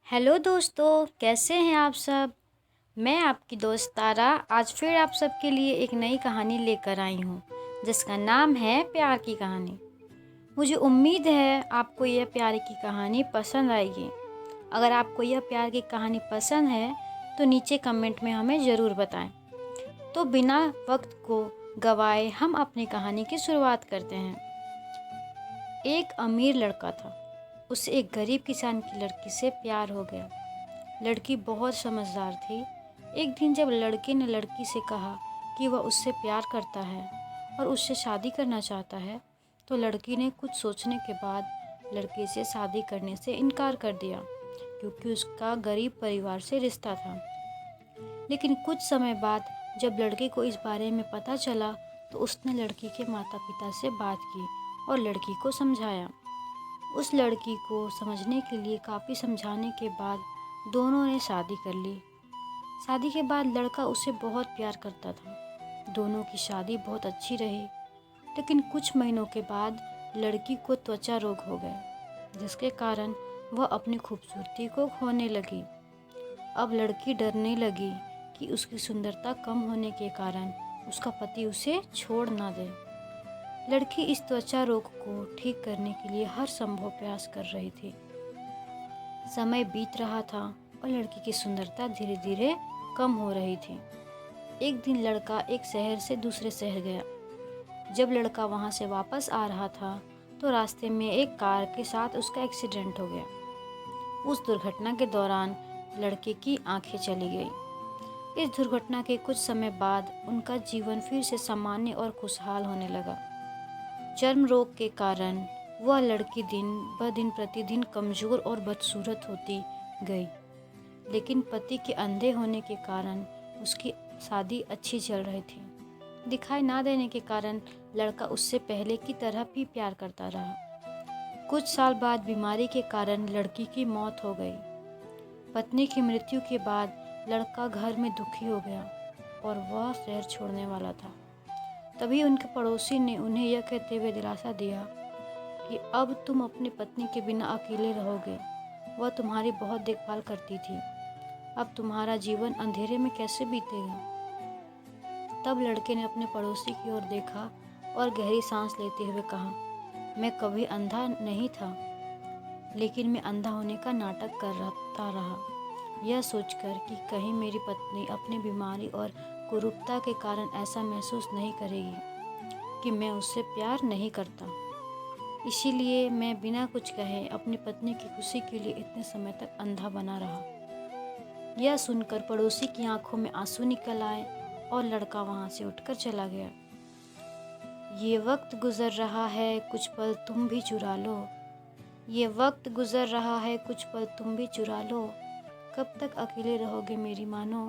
Hello दोस्तों, कैसे हैं आप सब। मैं आपकी दोस्त तारा आज फिर आप सबके लिए एक नई कहानी लेकर आई हूँ जिसका नाम है प्यार की कहानी। मुझे उम्मीद है आपको यह प्यार की कहानी पसंद आएगी। अगर आपको यह प्यार की कहानी पसंद है तो नीचे कमेंट में हमें ज़रूर बताएं। तो बिना वक्त को गवाए हम अपनी कहानी की शुरुआत करते हैं। एक अमीर लड़का था। उसे एक गरीब किसान की लड़की से प्यार हो गया। लड़की बहुत समझदार थी। एक दिन जब लड़के ने लड़की से कहा कि वह उससे प्यार करता है और उससे शादी करना चाहता है, तो लड़की ने कुछ सोचने के बाद लड़के से शादी करने से इनकार कर दिया, क्योंकि उसका गरीब परिवार से रिश्ता था। लेकिन कुछ समय बाद जब लड़के को इस बारे में पता चला, तो उसने लड़की के माता पिता से बात की और लड़की को समझाया। उस लड़की को समझने के लिए काफ़ी समझाने के बाद दोनों ने शादी कर ली। शादी के बाद लड़का उसे बहुत प्यार करता था। दोनों की शादी बहुत अच्छी रही। लेकिन कुछ महीनों के बाद लड़की को त्वचा रोग हो गए, जिसके कारण वह अपनी खूबसूरती को खोने लगी। अब लड़की डरने लगी कि उसकी सुंदरता कम होने के कारण उसका पति उसे छोड़ ना दे। लड़की इस त्वचा रोग को ठीक करने के लिए हर संभव प्रयास कर रही थी। समय बीत रहा था और लड़की की सुंदरता धीरे धीरे कम हो रही थी। एक दिन लड़का एक शहर से दूसरे शहर गया। जब लड़का वहां से वापस आ रहा था, तो रास्ते में एक कार के साथ उसका एक्सीडेंट हो गया। उस दुर्घटना के दौरान लड़के की आंखें चली गई। इस दुर्घटना के कुछ समय बाद उनका जीवन फिर से सामान्य और खुशहाल होने लगा। चर्म रोग के कारण वह लड़की दिन ब दिन प्रतिदिन कमज़ोर और बदसूरत होती गई। लेकिन पति के अंधे होने के कारण उसकी शादी अच्छी चल रही थी। दिखाई ना देने के कारण लड़का उससे पहले की तरह भी प्यार करता रहा। कुछ साल बाद बीमारी के कारण लड़की की मौत हो गई। पत्नी की मृत्यु के बाद लड़का घर में दुखी हो गया और वह शहर छोड़ने वाला था। तभी उनके पड़ोसी ने उन्हें यह कहते हुए दिलासा दिया कि अब तुम अपनी पत्नी के बिना अकेले रहोगे। वह तुम्हारी बहुत देखभाल करती थी। अब तुम्हारा जीवन अंधेरे में कैसे बीतेगा। तब लड़के ने अपने पड़ोसी की ओर देखा और गहरी सांस लेते हुए कहा, मैं कभी अंधा नहीं था, लेकिन मैं अंधा होने का नाटक करता रहा, यह सोचकर कि कहीं मेरी पत्नी अपनी बीमारी और कुरूपता के कारण ऐसा महसूस नहीं करेगी कि मैं उससे प्यार नहीं करता। इसीलिए मैं बिना कुछ कहे अपनी पत्नी की खुशी के लिए इतने समय तक अंधा बना रहा। यह सुनकर पड़ोसी की आंखों में आंसू निकल आए और लड़का वहां से उठकर चला गया। ये वक्त गुजर रहा है, कुछ पल तुम भी चुरा लो। ये वक्त गुजर रहा है, कुछ पल तुम भी चुरा लो। कब तक अकेले रहोगे मेरी मानो,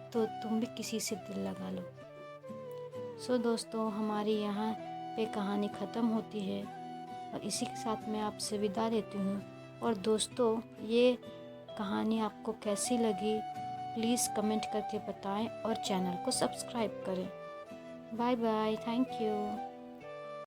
तो तुम भी किसी से दिल लगा लो। सो दोस्तों, हमारी यहाँ पे कहानी ख़त्म होती है और इसी के साथ मैं आपसे विदा लेती हूँ। और दोस्तों, ये कहानी आपको कैसी लगी प्लीज़ कमेंट करके बताएं और चैनल को सब्सक्राइब करें। Bye bye, thank you.